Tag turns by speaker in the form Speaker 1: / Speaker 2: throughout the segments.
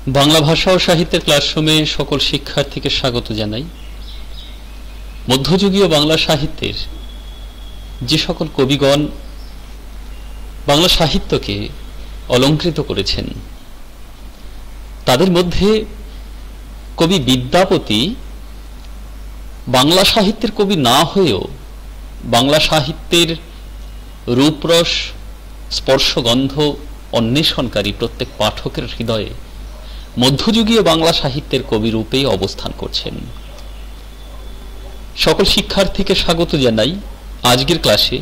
Speaker 1: বাংলা ভাষা ও সাহিত্যের ক্লাসরুমে সকল শিক্ষার্থীকে স্বাগত জানাই। মধ্যযুগীয় বাংলা সাহিত্যের যে সকল কবিগণ বাংলা সাহিত্যকে অলঙ্কৃত করেছেন তাদের মধ্যে কবি বিদ্যাপতি বাংলা সাহিত্যের কবি না হয়েও বাংলা সাহিত্যের রূপরস স্পর্শগন্ধ অন্বেষণকারী প্রত্যেক পাঠকের হৃদয়ে মধ্যযুগীয় বাংলা সাহিত্যের কবি রূপে অবস্থান করছেন। সকল শিক্ষার্থীকে স্বাগত জানাই আজকের ক্লাসে,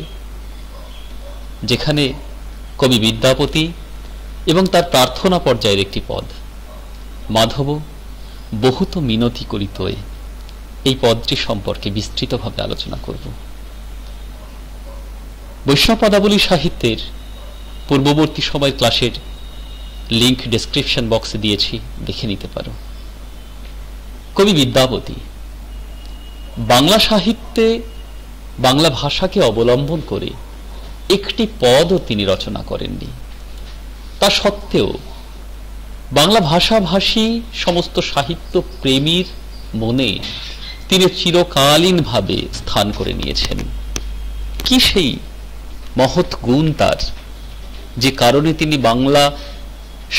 Speaker 1: যেখানে কবি বিদ্যাপতি এবং তার প্রার্থনা পর্যায়ের একটি পদ মাধব বহুত মিনতি করিত, এই পদটি সম্পর্কে বিস্তৃতভাবে আলোচনা করব। বৈষ্ণব পদাবলী সাহিত্যের পূর্ববর্তী সময়ের ক্লাসের লিংক ডেসক্রিপশন বক্সে দিয়েছি, দেখে নিতে পারো। কবি বিদ্যাপতি বাংলা সাহিত্যে বাংলা ভাষাকে অবলম্বন করে একটি পদও তিনি রচনা করেননি। তা সত্ত্বেও বাংলা ভাষাভাষী সমস্ত সাহিত্য প্রেমীর মনে তিনি চিরকালীনভাবে স্থান করে নিয়েছেন। কি সেই মহৎ গুণ তার, যে কারণে তিনি বাংলা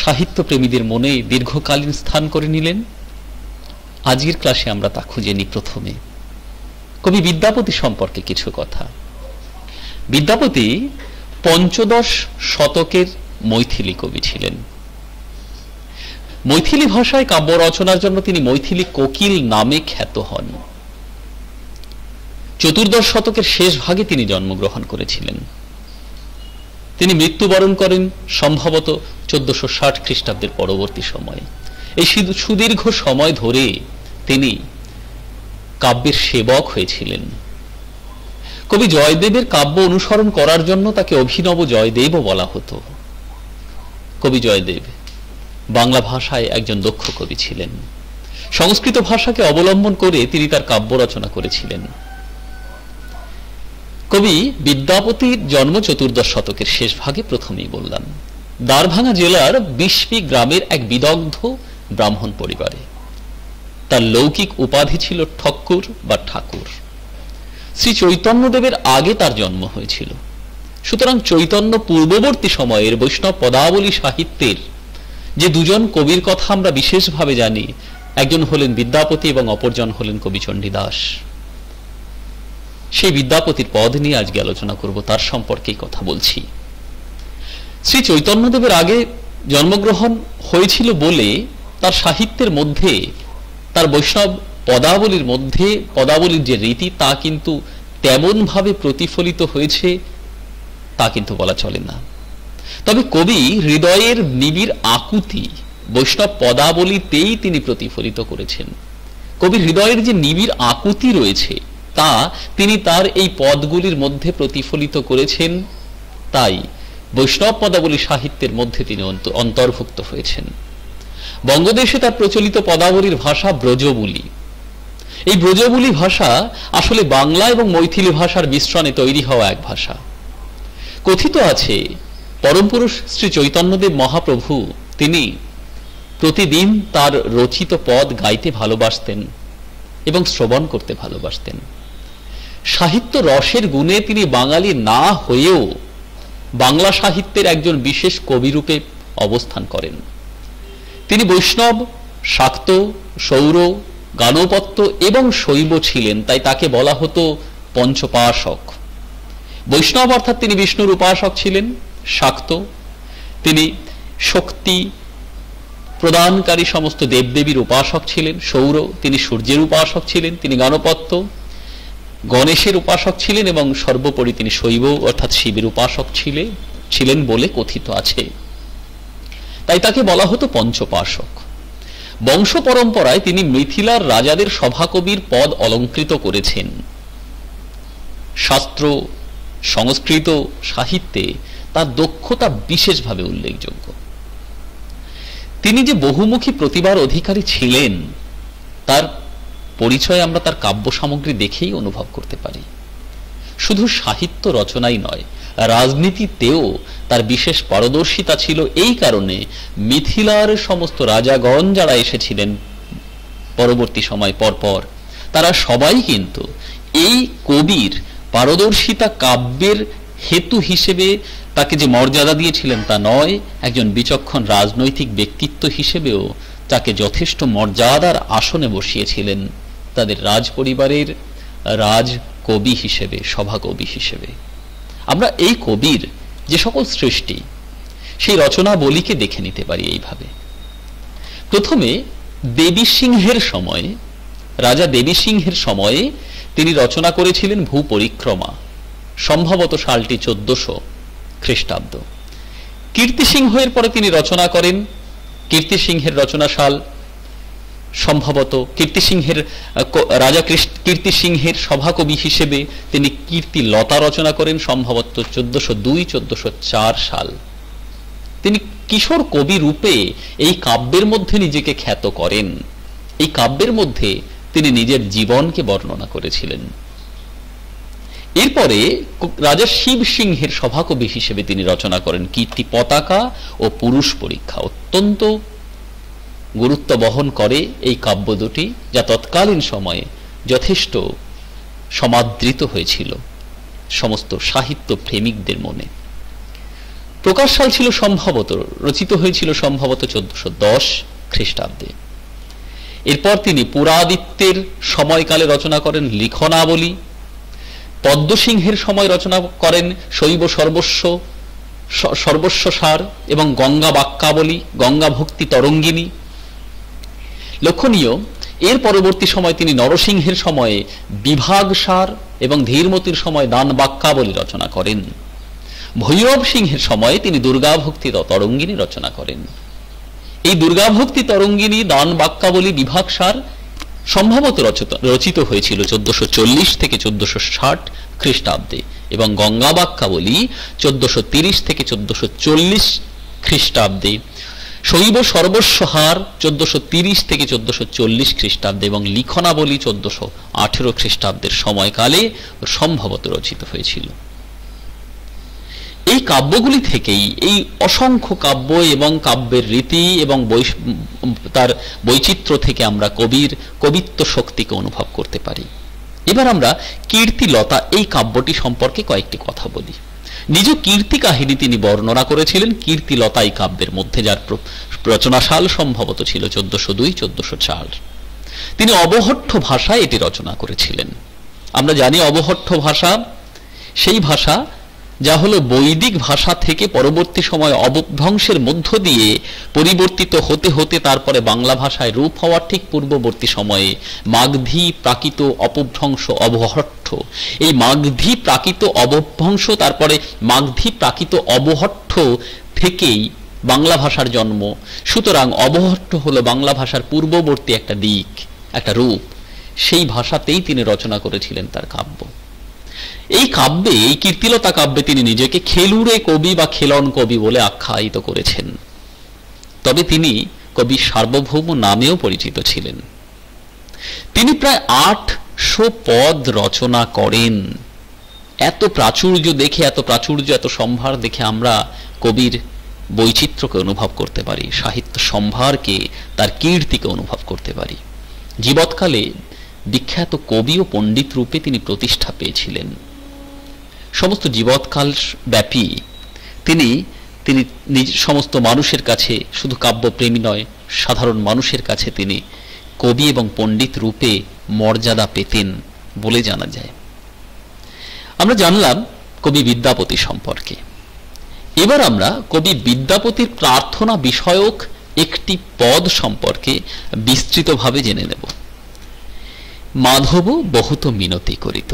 Speaker 1: সাহিত্য প্রেমীদের মনে দীর্ঘকালীন স্থান করে নিলেন? আজকের ক্লাসে আমরা তা খুঁজে নিই। প্রথমে কবি বিদ্যাপতি সম্পর্কে কিছু কথা। বিদ্যাপতি পঞ্চদশ শতকের মৈথিলি কবি ছিলেন। মৈথিলি ভাষায় কাব্য রচনার জন্য তিনি মৈথিলি কোকিল নামে খ্যাত হন। চতুর্দশ শতকের শেষ ভাগে তিনি জন্মগ্রহণ করেছিলেন। তিনি মৃত্যুবরণ করেন সম্ভবত 1460 খ্রিস্টাব্দের পরবর্তী সময়ে। এই সুদীর্ঘ সময় ধরে তিনি কাব্যের সেবক হয়েছিলেন। কবি জয়দেবের কাব্য অনুসরণ করার জন্য তাকে অভিনব জয়দেবও বলা হতো। কবি জয়দেব বাংলা ভাষায় একজন দক্ষ কবি ছিলেন। সংস্কৃত ভাষাকে অবলম্বন করে তিনি তার কাব্য রচনা করেছিলেন। কবি বিদ্যাপতির জন্ম চতুর্দশ শতকের শেষ ভাগে, প্রথমেই বললাম, দ্বারভাঙা জেলার বিস্পি গ্রামের এক বিদগ্ধ ব্রাহ্মণ পরিবারে। তার লৌকিক উপাধি ছিল ঠক্কুর বা ঠাকুর। শ্রী চৈতন্যদেবের আগে তার জন্ম হয়েছিল। সুতরাং চৈতন্য পূর্ববর্তী সময়ের বৈষ্ণব পদাবলী সাহিত্যের যে দুজন কবির কথা আমরা বিশেষভাবে জানি, একজন হলেন বিদ্যাপতি এবং অপরজন হলেন কবি চণ্ডীদাস। সেই বিদ্যাপতির পদ নিয়ে আজকে আলোচনা করব, তার সম্পর্কেই কথা বলছি। শ্রী চৈতন্যদেবের আগে জন্মগ্রহণ হয়েছিল বলে তার সাহিত্যের মধ্যে, তার বৈষ্ণব পদাবলীর মধ্যে পদাবলীর যে রীতি তা কিন্তু তেমন ভাবে প্রতিফলিত হয়েছে তা কিন্তু বলা চলে না। তবে কবি হৃদয়ের নিবিড় আকুতি বৈষ্ণব পদাবলীতেই তিনি প্রতিফলিত করেছেন। কবির হৃদয়ের যে নিবিড় আকুতি রয়েছে তা তিনি তার এই পদগুলির মধ্যে প্রতিফলিত করেছেন। তাই বৈষ্ণব পদাবলী সাহিত্যের মধ্যে তিনি অন্তর্ভুক্ত হয়েছেন। বঙ্গদেশে তার প্রচলিত পদাবলীর ভাষা ব্রজবুলি। এই ব্রজবুলি ভাষা আসলে বাংলা এবং মৈথিলি ভাষার মিশ্রণে তৈরি হওয়া এক ভাষা। কথিত আছে পরম পুরুষ শ্রী চৈতন্যদেব মহাপ্রভু তিনি প্রতিদিন তার রচিত পদ গাইতে ভালোবাসতেন এবং শ্রবণ করতে ভালোবাসতেন। সাহিত্য রসের গুণে তিনি বাঙালি না হয়েও বাংলা সাহিত্যের একজন বিশেষ কবিরূপে অবস্থান করেন। তিনি বৈষ্ণব, শাক্ত, সৌর, গানপত্য এবং শৈব ছিলেন, তাই তাকে বলা হতো পঞ্চপাশক। বৈষ্ণব অর্থাৎ তিনি বিষ্ণুর উপাসক ছিলেন। শাক্ত তিনি শক্তি প্রদানকারী সমস্ত দেবদেবীর উপাসক ছিলেন। সৌর তিনি সূর্যের উপাসক ছিলেন। তিনি গানপত্য গণেশের উপাসক ছিলেন এবং সর্বোপরি তিনি শৈব অর্থাৎ শিবের উপাসক ছিলেন বলে কথিত আছে। তাই তাকে বলা হতো পঞ্চপাশক। বংশ পরম্পরায় তিনি মিথিলার রাজাদের সভাকবির পদ অলঙ্কৃত করেছেন। শাস্ত্র, সংস্কৃত সাহিত্যে তার দক্ষতা বিশেষভাবে উল্লেখযোগ্য। তিনি যে বহুমুখী প্রতিভার অধিকারী ছিলেন তার পরিচয় আমরা তার কাব্য সামগ্রী দেখেই অনুভব করতে পারি। শুধু সাহিত্য রচনাই নয়, রাজনীতিতেও তার বিশেষ পারদর্শিতা ছিল। এই কারণে মিথিলার সমস্ত রাজাগণ যারা এসেছিলেন পরবর্তী সময় পরপর, তারা সবাই কিন্তু এই কবির পারদর্শিতা কাব্যের হেতু হিসেবে তাকে যে মর্যাদা দিয়েছিলেন তা নয়, একজন বিচক্ষণ রাজনৈতিক ব্যক্তিত্ব হিসেবেও তাকে যথেষ্ট মর্যাদার আসনে বসিয়েছিলেন, তাদের রাজ পরিবারের রাজ কবি হিসেবে, সভাকবি হিসেবে। আমরা এই কবির যে সকল সৃষ্টি, সেই রচনাবলীকে দেখে নিতে পারি এইভাবে। প্রথমে দেবী সিংহের সময়ে, রাজা দেবী সিংহের সময়ে তিনি রচনা করেছিলেন ভূ পরিক্রমা, সম্ভবত সালটি 1400 খ্রিস্টাব্দ। কীর্তিসিংহের পরে তিনি রচনা করেন, কীর্তিসিংহের রচনা সাল সম্ভবত কীর্তিসিংহের রাজা কীর্তিসিংহের সভাকবি হিসেবে তিনি কীর্তিলতা রচনা করেন সম্ভবত 1402-1404 সাল। তিনি কিশোর কবি রূপে এই কাব্যের মধ্যে নিজেকে খ্যাত করেন। এই কাব্যের মধ্যে তিনি নিজের জীবনকে বর্ণনা করেছিলেন। এরপরে রাজা শিব সিংহের সভাকবি হিসেবে তিনি রচনা করেন কীর্তি পতাকা ও পুরুষ পরীক্ষা। অত্যন্ত গুরুত্ব বহন করে এই কাব্য দুটি, যা তৎকালীন সময়ে যথেষ্ট সমাদৃত হয়েছিল সমস্ত সাহিত্য প্রেমিকদের মনে। প্রকাশ সাল ছিল সম্ভবত, রচিত হয়েছিল সম্ভবত 1410 খ্রিস্টাব্দে। এরপর তিনি পুরাদিত্যের সময়কালে রচনা করেন লিখনাবলী, পদ্মসিংহের সময় রচনা করেন শৈব সর্বস্ব সার এবং গঙ্গা বাক্যাবলী, গঙ্গা ভক্তি তরঙ্গিনী। লক্ষণীয়, এর পরবর্তী সময় তিনি নরসিংহের সময়ে বিভাগ সার এবং ধীরমতির সময় দান বাক্যাবলী রচনা করেন। ভৈরব সিংহের সময়ে তিনি দুর্গা ভক্তি তরঙ্গিনী রচনা করেন। এই দুর্গা ভক্তি তরঙ্গিনী, দান বাক্যাবলী, বিভাগ সার সম্ভবত রচিত হয়েছিল 1440 থেকে 1460 খ্রিস্টাব্দে এবং গঙ্গা বাক্যাবলী 1430 থেকে 1440 খ্রিস্টাব্দে, শৈব সর্বস্বহার 1430 থেকে 1440 খ্রিস্টাব্দে এবং লিখনাবলী 1418 খ্রিস্টাব্দের সময়কালে সম্ভবত রচিত হয়েছিল। এই কাব্যগুলি থেকেই, এই অসংখ্য কাব্য এবং কাব্যের রীতি এবং তার বৈচিত্র্য থেকে আমরা কবির কবিত্ব শক্তিকে অনুভব করতে পারি। এবার আমরা কীর্তিলতা এই কাব্যটি সম্পর্কে কয়েকটি কথা বলি। নিজ কীর্তি কাহিনী তিনি বর্ণনা করেছিলেন কীর্তিলতা এই কাব্যের মধ্যে, যার রচনাসাল সম্ভবত ছিল 1402-1404। তিনি অবহট্ঠ ভাষায় এটি রচনা করেছিলেন। আমরা জানি অবহট্ঠ ভাষা সেই ভাষা যা হলো বৈদিক ভাষা থেকে পরবর্তী সময় অবভ্রংশের মধ্য দিয়ে পরিবর্তিত হতে হতে তারপরে বাংলা ভাষায় রূপ হওয়ার ঠিক পূর্ববর্তী সময়ে মাগধী প্রাকৃত অপভ্রংশ অবহট্ঠ, এই মাগধী প্রাকৃত অবভ্রংশ তারপরে মাগধী প্রাকৃত অবহট্ঠ থেকেই বাংলা ভাষার জন্ম। সুতরাং অবহট্ঠ হলো বাংলা ভাষার পূর্ববর্তী একটা দিক, একটা রূপ। সেই ভাষাতেই তিনি রচনা করেছিলেন তার কাব্য। এই কাব্যে, এই কীর্তিলতা কাব্যে তিনি নিজেকে খেলুড়ে কবি বা খেলন কবি বলে আখ্যায়িত করেছেন। তবে তিনি কবি সার্বভৌম নামেও পরিচিত ছিলেন। তিনি প্রায় 800 পদ রচনা করেন। এত প্রাচুর্য দেখে, এত প্রাচুর্য, এত সম্ভার দেখে আমরা কবির বৈচিত্র্যকে অনুভব করতে পারি, সাহিত্য সম্ভারকে, তার কীর্তিকে অনুভব করতে পারি। জীবৎকালে বিখ্যাত কবি ও পণ্ডিত রূপে তিনি প্রতিষ্ঠা পেয়েছিলেন। সমস্ত জীবৎকাল ব্যাপী তিনি নিজ সমস্ত মানুষের কাছে, শুধু কাব্যপ্রেমী নয়, সাধারণ মানুষের কাছে তিনি কবি এবং পণ্ডিত রূপে মর্যাদা পেতেন বলে জানা যায়। আমরা জানলাম কবি বিদ্যাপতি সম্পর্কে। এবার আমরা কবি বিদ্যাপতির প্রার্থনা বিষয়ক একটি পদ সম্পর্কে বিস্তৃতভাবে জেনে নেব। মাধব বহুত মিনতি করিত।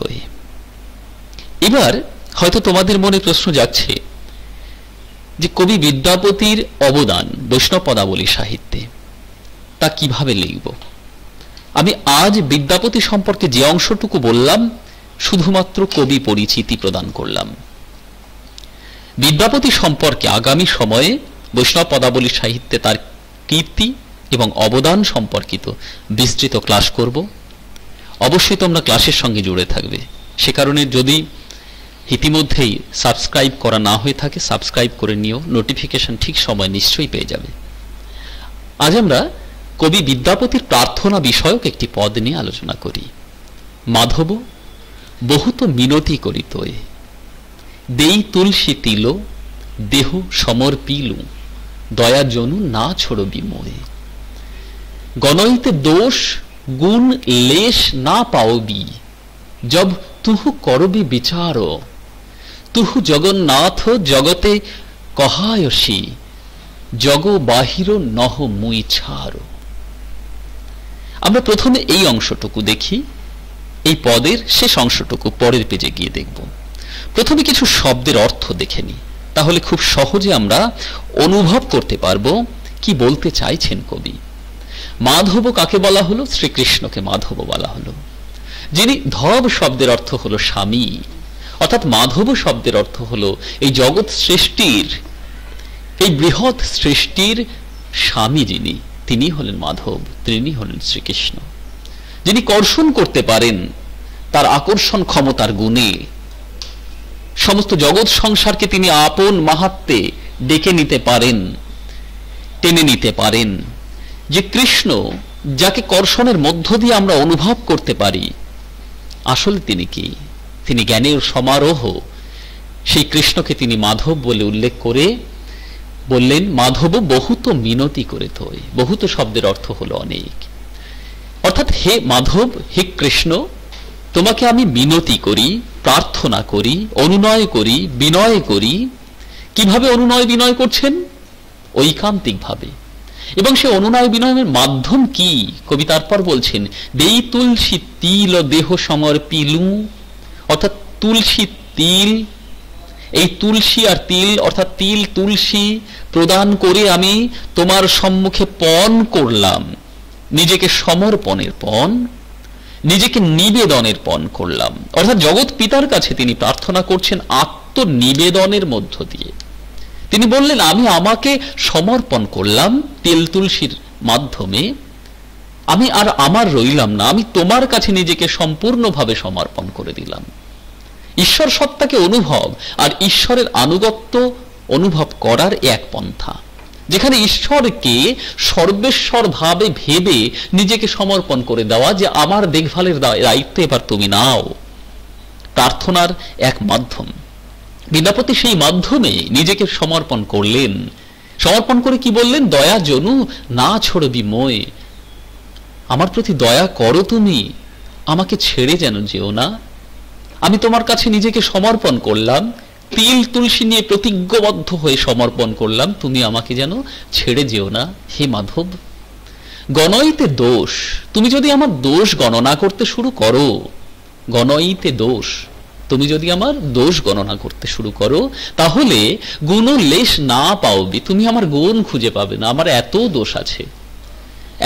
Speaker 1: এবার হয়তো তোমাদের মনে প্রশ্ন যাচ্ছে যে কবি বিদ্যাপতির অবদান বৈষ্ণব পদাবলী সাহিত্যে, তা কিভাবে লিখব? আমি আজ বিদ্যাপতি সম্পর্কে যে অংশটুকু বললাম শুধুমাত্র কবি পরিচিতি প্রদান করলাম। বিদ্যাপতি সম্পর্কে আগামী সময়ে বৈষ্ণব পদাবলী সাহিত্যে তার কীর্তি এবং অবদান সম্পর্কিত বিস্তৃত ক্লাস করব। অবশ্যই তোমরা ক্লাসের সঙ্গে জুড়ে থাকবে। সে কারণে যদি ইতিমধ্যেই সাবস্ক্রাইব করা না হয়ে থাকে সাবস্ক্রাইব করে নিও, নোটিফিকেশন ঠিক সময় নিশ্চয়ই পেয়ে যাবে। আজ আমরা কবি বিদ্যাপতির প্রার্থনা বিষয়ক একটি পদ নিয়ে আলোচনা করি। মাধব বহুত মিনতি করিতয়ে, দেই তুলসী তিল দেহ সমর্পিলু, দয়া জনু না ছোড়বি মোয়ে। গণইতে দোষ গুণ লেশ না পাওবি, জব তুহু করবি বিচার, তুহু জগন্নাথ জগতে কহায়সী, জগ বাহির নহ মুই ছাড়। আমরা প্রথমে এই অংশটুকু দেখি, এই পদের শেষ অংশটুকু পরের পেজে গিয়ে দেখব। প্রথমে কিছু শব্দের অর্থ দেখে নিই, তাহলে খুব সহজে আমরা অনুভব করতে পারবো কি বলতে চাইছেন কবি। মাধব কাকে বলা হলো? শ্রীকৃষ্ণকে মাধব বলা হলো। যিনি ধব শব্দের অর্থ হলো স্বামী, অর্থাৎ মাধব শব্দের অর্থ হলো এই জগৎ সৃষ্টির, এই বৃহৎ সৃষ্টির স্বামী যিনি, তিনি হলেন মাধব, তিনি হলেন শ্রীকৃষ্ণ। যিনি কর্ষণ করতে পারেন তার আকর্ষণ ক্ষমতার গুণে, সমস্ত জগৎ সংসারকে তিনি আপন মাহাত্মে ডেকে নিতে পারেন, টেনে নিতে পারেন। যে কৃষ্ণ, যাকে কর্ষণের মধ্য দিয়ে আমরা অনুভব করতে পারি, আসলে তিনি কি? তিনি জ্ঞানের সমারোহ। সেই কৃষ্ণকে তিনি মাধব বলে উল্লেখ করে বললেন, মাধব বহুত মিনতি করে থই। বহুত শব্দের অর্থ হলো অনেক, অর্থাৎ হে মাধব, হে কৃষ্ণ, তোমাকে আমি মিনতি করি, প্রার্থনা করি, অনুনয় করি, বিনয় করি। কিভাবে অনুনয় বিনয় করছেন? ঐকান্তিক ভাবে। এবং সে অনুনয় বিনয়ের মাধ্যম কি? কবি তারপর বলছেন, দেই তুলসী তিল দেহ সমর্পিলু, অর্থাৎ তুলসী তিল, এই তুলসী আর তিল অর্থাৎ তিল তুলসী প্রদান করে আমি তোমার সম্মুখে পণ করলাম, নিজেকে সমর্পণের পণ, নিজেকে নিবেদনের পণ করলাম। অর্থাৎ জগৎ পিতার কাছে তিনি প্রার্থনা করছেন আত্মনিবেদনের মধ্য দিয়ে। তিনি বললেন, আমি আমাকে সমর্পণ করলাম তেল তুলসীর মাধ্যমে, আমি আর আমার রইলাম না, আমি তোমার কাছে নিজেকে সম্পূর্ণভাবে সমর্পণ করে দিলাম। ঈশ্বর সত্তাকে অনুভব আর ঈশ্বরের আনুগত্য অনুভব করার এক পন্থা, যেখানে ঈশ্বরকে সর্বেশ্বর ভাবে ভেবে নিজেকে সমর্পণ করে দেওয়া, যে আমার দেখভালের দায়িত্ব এবার তুমি নাও। প্রার্থনার এক মাধ্যম। বিদ্যাপতি সেই মাধ্যমে নিজেকে সমর্পণ করলেন। সমর্পণ করে কি বললেন? দয়া জনু না ছোড়বি মোয়, আমার প্রতি দয়া করো তুমি, আমাকে ছেড়ে যেন যেও না। আমি তোমার কাছে নিজেকে সমর্পণ করলাম, তিল তুলসী নিয়ে প্রতিজ্ঞবদ্ধ হয়ে সমর্পণ করলাম, তুমি আমাকে যেন ছেড়ে যেও না হে মাধব। গণইতে দোষ, তুমি যদি আমার দোষ গণনা করতে শুরু করো, গণইতে দোষ, তুমি যদি আমার দোষ গণনা করতে শুরু করো, তাহলে গুণ লেশ না পাওবি, তুমি আমার গুণ খুঁজে পাবে না। আমার এত দোষ আছে,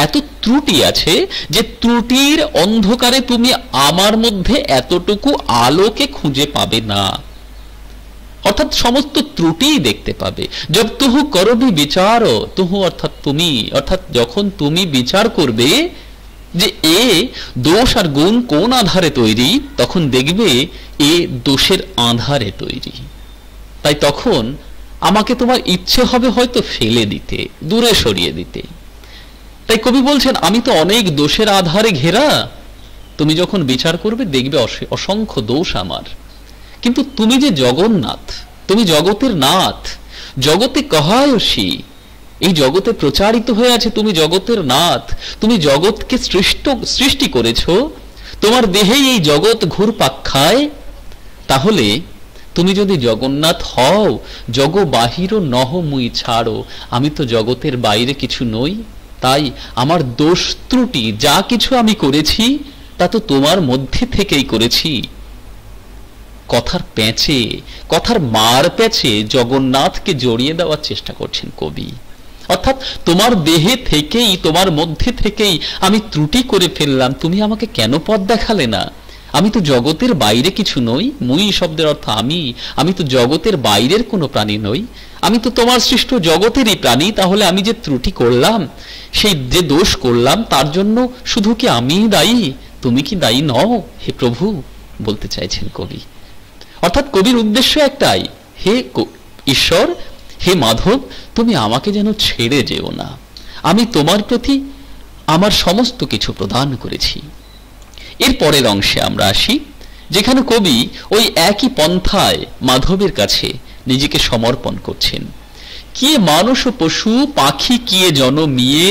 Speaker 1: এত ত্রুটি আছে, যে ত্রুটির অন্ধকারে তুমি আমার মধ্যে এতটুকু আলোকে খুঁজে পাবে না। অর্থাৎ সমস্ত ত্রুটি দেখতে পাবে। জব তুহু করবি বিচার, তুহু অর্থাৎ তুমি, অর্থাৎ যখন তুমি বিচার করবে যে এ দোষ আর গুণ কোন আধারে তৈরি, তখন দেখবে এ দোষের আধারে তৈরি। তাই তখন আমাকে তোমার ইচ্ছে হবে হয়তো ফেলে দিতে, দূরে সরিয়ে দিতে। তাই কবি বলছেন, আমি তো অনেক দোষের আধারে ঘেরা, তুমি যখন বিচার করবে দেখবে অসংখ্য দোষ আমার। কিন্তু তুমি যে জগন্নাথ, তুমি জগতের নাথ, জগতে কহায়সী, এই জগতে প্রচারিত হয়ে আছে তুমি জগতের নাথ, তুমি জগৎকে সৃষ্টি করেছো, তোমার দেহেই এই জগৎ ঘুরপাক খায়। তাহলে তুমি যদি জগন্নাথ হও, জগ বাহির নহ মুই ছাড়ো, আমি তো জগতের বাইরে কিছু নই। তাই আমার দোষ ত্রুটি যা কিছু আমি করেছি তা তো তোমার মধ্যে থেকেই করেছি। কথার প্যাঁচে, কথার মার প্যাঁচে জগন্নাথকে জড়িয়ে দেওয়ার চেষ্টা করছেন কবি। অর্থাৎ তোমার দেহে থেকেই, তোমার মধ্যে থেকেই আমি ত্রুটি করে ফেললাম, তুমি আমাকে কেন পথ দেখালে না? আমি তো জগতের বাইরে কিছু নই, মুই শব্দের অর্থ আমি, আমি তো জগতের বাইরের কোনো প্রাণী নই, আমি তো তোমার সৃষ্ট জগতেরই প্রাণী। তাহলে আমি যে ত্রুটি করলাম, সেই যে দোষ করলাম, তার জন্য শুধু কি আমি দায়ী? তুমি কি দায়ী নও হে প্রভু? বলতে চাইছেন কবি। অর্থাৎ কবির উদ্দেশ্য একটাই, হে ঈশ্বর, হে মাধব, তুমি আমাকে যেন ছেড়ে যেও না, আমি তোমার প্রতি আমার সমস্ত কিছু প্রদান করেছি। এর পরের অংশে আমরা আসি, যেখানে কবি ওই একই পন্থায় মাধবের কাছে নিজেকে সমর্পণ করছেন। কিয়ে মানুষ পশু পাখি কিয়ে জনমিয়ে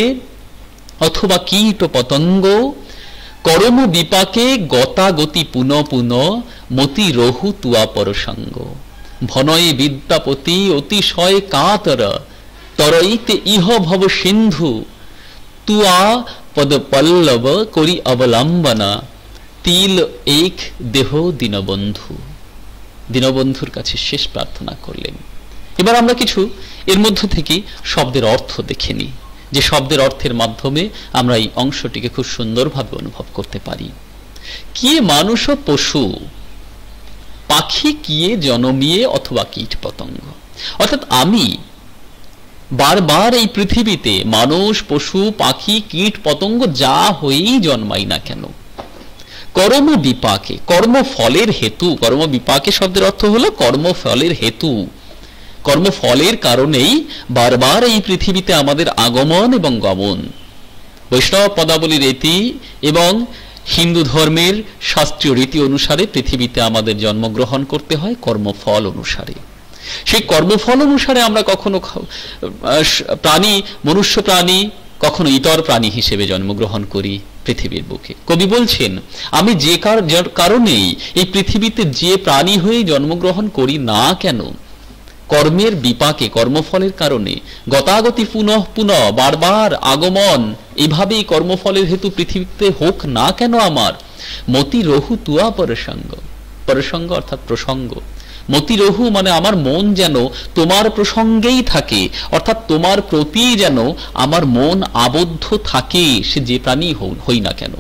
Speaker 1: অথবা কীট পতঙ্গ করম বিপাকে গতাগতি পুন পুন মতি রহু তুয়া পরসঙ্গ ভনয়ে বিদ্যাপতি অতিশয় কাতর তরইতে ইহ ভব সিন্ধু তুয়া পদ পল্লব করি অবলম্বনা তিল এক দেহ দীনবন্ধু। দীনবন্ধুর কাছে শেষ প্রার্থনা করলেন। এবার আমরা কিছু এর মধ্য থেকে শব্দের অর্থ দেখে নিই, যে শব্দের অর্থের মাধ্যমে আমরা এই অংশটিকে খুব সুন্দরভাবে অনুভব করতে পারি। কিয়ে মানুষ পশু পাখি কিয়ে জনমিয়ে অথবা কীট পতঙ্গ, অর্থাৎ আমি বারবার এই পৃথিবীতে মানুষ পশু পাখি কীট পতঙ্গ যা হয়েই জন্মাই না কেন, কর্ম বিপাকে কর্মফলের হেতু, কর্ম বিপাকে শব্দের অর্থ হলো কর্মফলের হেতু, কর্মফলের কারণেই বারবার এই পৃথিবীতে আমাদের আগমন এবং গমন। বৈষ্ণব পদাবলীর রীতি এবং হিন্দু ধর্মের শাস্ত্রীয় রীতি অনুসারে পৃথিবীতে আমাদের জন্মগ্রহণ করতে হয় কর্মফল অনুসারে। সেই কর্মফল অনুসারে আমরা কখনো প্রাণী, মনুষ্য প্রাণী, কখনো ইতর প্রাণী হিসেবে জন্মগ্রহণ করি পৃথিবীর বুকে। কবি বলছেন, আমি যে কারণেই এই পৃথিবীতে যে প্রাণী হয়ে জন্মগ্রহণ করি না কেন, কর্মের বিপাকে কর্মফলের কারণে গতাগতি পুনঃ পুনঃ বারবার আগমন, এভাবেই কর্মফলের হেতু পৃথিবীতে হোক না কেন আমার, মতি রহু তুয়া পরসঙ্গ, পরসঙ্গ অর্থাৎ প্রসঙ্গ, মতি রহু মানে আমার মন যেন তোমার প্রসঙ্গেই থাকে, অর্থাৎ তোমার প্রতি যেন আমার মন আবদ্ধ থাকে, সে যে প্রাণী হই না কেন।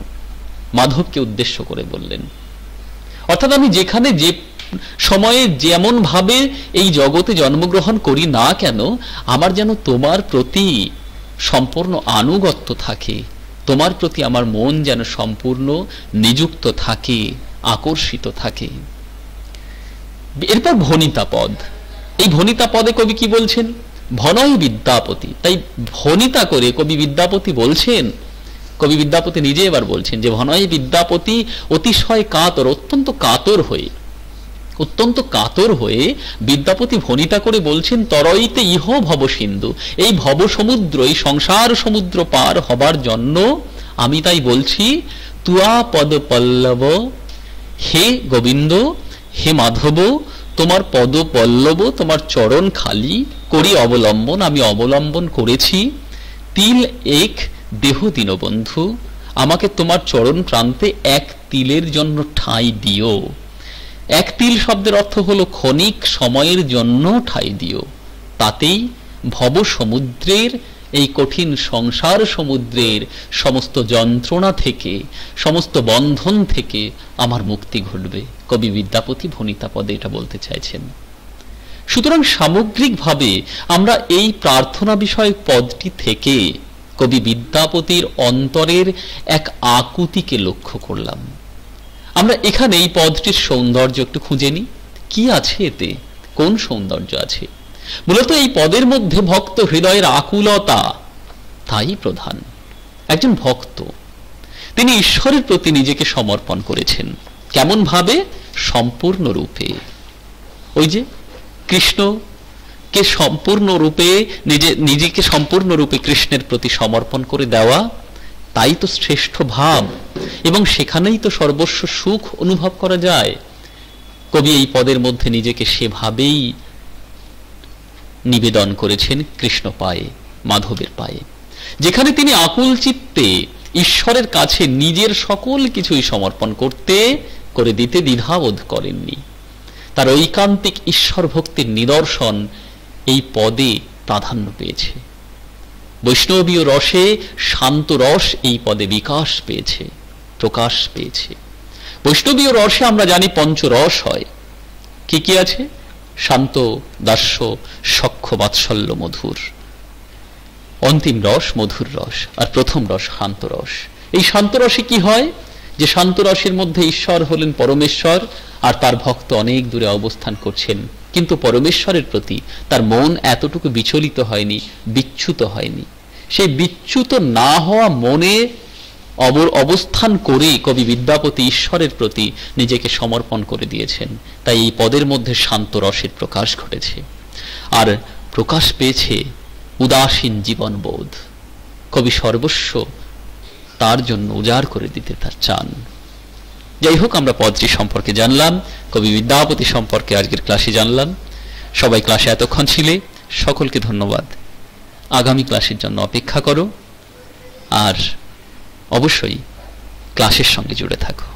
Speaker 1: মাধবকে উদ্দেশ্য করে বললেন, অর্থাৎ আমি যেখানে যে সময়ে যেমন ভাবে এই জগতে জন্মগ্রহণ করি না কেন, আমার যেন তোমার প্রতি সম্পূর্ণ আনুগত্য থাকে, তোমার প্রতি আমার মন যেন সম্পূর্ণ নিযুক্ত থাকে, আকর্ষিত থাকে। এরপর ভনিতা পদ, এই ভনিতা পদে কবি কি বলছেন, ভনয় বিদ্যাপতি, তাই ভনিতা করে কবি বিদ্যাপতি বলছেন, কবি বিদ্যাপতি নিজে এবার বলছেন যে ভনয় বিদ্যাপতি অতিশয় কাতর, অত্যন্ত কাতর হয়ে, অত্যন্ত কাতর হয়ে বিদ্যাপতি ভনিতা করে বলছেন, তরইতে ইহ ভব সিন্ধু, এই ভব সমুদ্র, এই সংসার সমুদ্র পার হবার জন্য আমি তাই বলছি, তুয়া পদ পল্লব, হে গোবিন্দ, হে মাধব, তোমার পদ পল্লব, তোমার চরণ খালি করি অবলম্বন, আমি অবলম্বন করেছি। তিল এক দেহ দীনবন্ধু, আমাকে তোমার চরণ প্রান্তে এক তিলের জন্য ঠাঁই দিও। এক তিল শব্দের অর্থ হলো ক্ষণিক সময়ের জন্য ঠাঁই দিও, তাতেই ভব সমুদ্রের, এই কঠিন সংসার সমুদ্রের সমস্ত যন্ত্রণা থেকে, সমস্ত বন্ধন থেকে আমার মুক্তি ঘটবে। কবি বিদ্যাপতি ভনিতা পদে এটা বলতে চাইছেন। সুতরাং সামগ্রিকভাবে আমরা এই প্রার্থনা বিষয়ক পদটি থেকে কবি বিদ্যাপতির অন্তরের এক আকুতিকে লক্ষ্য করলাম। আমরা এখানে এই পদটির সৌন্দর্য একটু খুঁজে নিই, কি আছে এতে, কোন সৌন্দর্য আছে। মূলত এই পদের মধ্যে ভক্ত হৃদয়ের আকুলতা তাই প্রধান। একজন ভক্ত, তিনি ঈশ্বরের প্রতি নিজেকে সমর্পণ করেছেন। কেমন ভাবে? সম্পূর্ণরূপে। ওই যে কৃষ্ণকে সম্পূর্ণরূপে নিজেকে সম্পূর্ণরূপে কৃষ্ণের প্রতি সমর্পণ করে দেওয়া, তাই তো শ্রেষ্ঠ ভাব, এবং সেখানেই তো সর্বস্ব সুখ অনুভব করা যায়। কবি এই পদের মধ্যে নিজেকে সেভাবেই নিবেদন করেছেন কৃষ্ণ পায়ে, মাধবের পায়ে, যেখানে তিনি আকুল চিত্তে ঈশ্বরের কাছে নিজের সকল কিছুই সমর্পণ করে দিতে দ্বিধাবোধ করেননি। তার ঐকান্তিক ঈশ্বর ভক্তির নিদর্শন এই পদে প্রাধান্য পেয়েছে। বৈষ্ণবীয় রসে শান্ত রস এই পদে বিকাশ পেয়েছে, প্রকাশ পেয়েছে। বৈষ্ণবীয় রসে আমরা জানি পঞ্চরস হয়। কি কি আছে? শান্ত, দাস্য, সখ্য, বাৎসল্য, মধুর। অন্তিম রস মধুর রস, আর প্রথম রস শান্ত রস। এই শান্ত রসে কি হয়? যে শান্ত রসের মধ্যে ঈশ্বর হলেন পরমেশ্বর, আর তার ভক্ত অনেক দূরে অবস্থান করছেন, কিন্তু পরমেশ্বরের প্রতি তার মন এতটুকু বিচলিত হয়নি, বিচ্যুত হয়নি। সেই বিচ্যুত না হওয়া মনে অবস্থান করে কবি বিদ্যাপতি ঈশ্বরের প্রতি নিজেকে সমর্পণ করে দিয়েছেন। তাই এই পদের মধ্যে শান্ত রসের প্রকাশ ঘটেছে, আর প্রকাশ পেয়েছে উদাসীন জীবনবোধ। কবি সর্বস্ব তার জন্য উজাড় করে দিতে তার চান। যাই হোক, আমরা পদটি সম্পর্কে জানলাম, কবি বিদ্যাপতি সম্পর্কে আজকের ক্লাসে জানলাম। সবাই ক্লাসে এতক্ষণ ছিলে, সকলকে ধন্যবাদ। আগামী ক্লাসের জন্য অপেক্ষা করো, আর অবশ্যই ক্লাসের সঙ্গে জুড়ে থাকো।